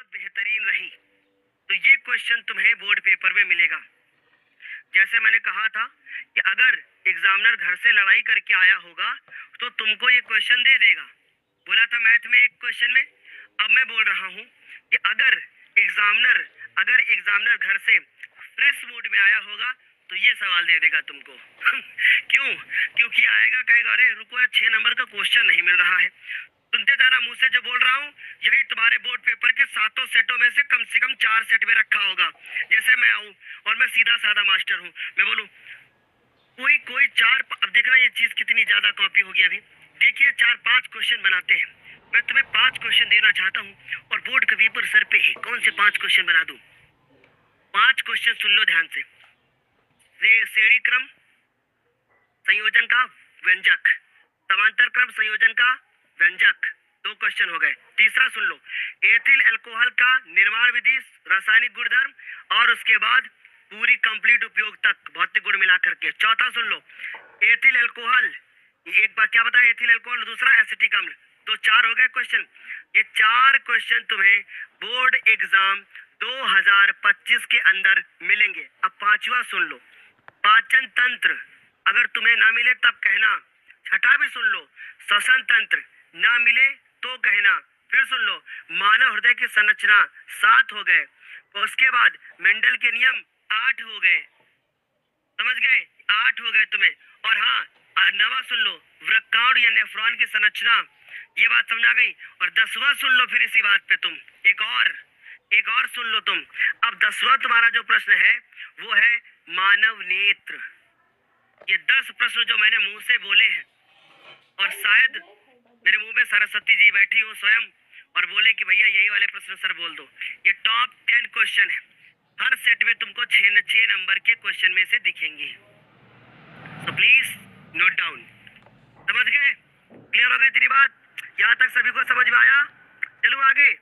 बहुत बेहतरीन रही। तो ये क्वेश्चन तुम्हें बोर्ड पेपर में मिलेगा। जैसे मैंने कहा था कि अगर एग्जामिनर घर से लड़ाई करके आया होगा तो तुमको ये क्वेश्चन दे देगा। बोला था मैथ में एक क्वेश्चन में। अब मैं बोल रहा हूँ कि अगर एग्जामिनर घर से फ्रेश मूड में आया होगा तो ये सवाल दे देगा तुमको। क्यों? क्योंकि आएगा कहेगा अरे रुको यार 6 नंबर का क्वेश्चन नहीं मिल रहा है। सुनते जाना मुंह से जो बोल रहा हूँ यही तुम्हारे बोर्ड पेपर के 7 सेटों में से कम 4 सेट में रखा होगा। जैसे मैं आऊँ और मैं सीधा साधा मास्टर हूँ, मैं बोलूँ कोई चार, अब देखना ये चीज कितनी ज्यादा कॉपी होगी। अभी देखिए 4-5 क्वेश्चन बनाते हैं। मैं तुम्हें 5 क्वेश्चन देना चाहता हूँ और बोर्ड के पेपर सर पे है, कौन से 5 क्वेश्चन बना दूं? 5 क्वेश्चन सुन लो ध्यान से। श्रेणी क्रम संयोजन का व्यंजक, समांतर क्रम संयोजन का व्यंजक, 2 क्वेश्चन हो गए। तीसरा सुन लो, एथिल अल्कोहल का निर्माण विधि, रासायनिक गुणधर्म और उसके बाद पूरी कंप्लीट उपयोग तक भौतिक गुण मिला करके। चौथा सुन लो, एथिल अल्कोहल, एक बार क्या बताया, एथिल अल्कोहल, दूसरा एसिटिक अम्ल। तो 4 हो गए क्वेश्चन। ये 4 क्वेश्चन तुम्हें बोर्ड एग्जाम 2025 के अंदर मिलेंगे। अब 5वां सुन लो, पाचन तंत्र, अगर तुम्हें ना मिले तब कहना। छठा भी सुन लो, श्वसन तंत्र, ना मिले तो कहना। फिर सुन लो, मानव हृदय की संरचना, 7 हो गए। उसके बाद मेंडल के नियम 8 हो गए। समझ गए? 8 हो गए तुम्हें। और हाँ, 9वां सुन लो, वृक्काणु या नेफ्रॉन की संरचना, ये बात समझ आ गई। और 10वां सुन लो फिर इसी बात पे तुम एक और सुन लो तुम। अब 10वां तुम्हारा जो प्रश्न है वो है मानव नेत्र। ये 10 प्रश्न जो मैंने मुंह से बोले हैं, और शायद मेरे मुंह में सरस्वती जी बैठी हो स्वयं और बोले कि भैया यही वाले प्रश्न सर बोल दो। ये टॉप 10 क्वेश्चन है। हर सेट में तुमको 6 नंबर के क्वेश्चन में से दिखेंगे। तो प्लीज नोट डाउन। समझ गए? क्लियर हो गई तेरी बात? यहाँ तक सभी को समझ में आया? चलो आगे।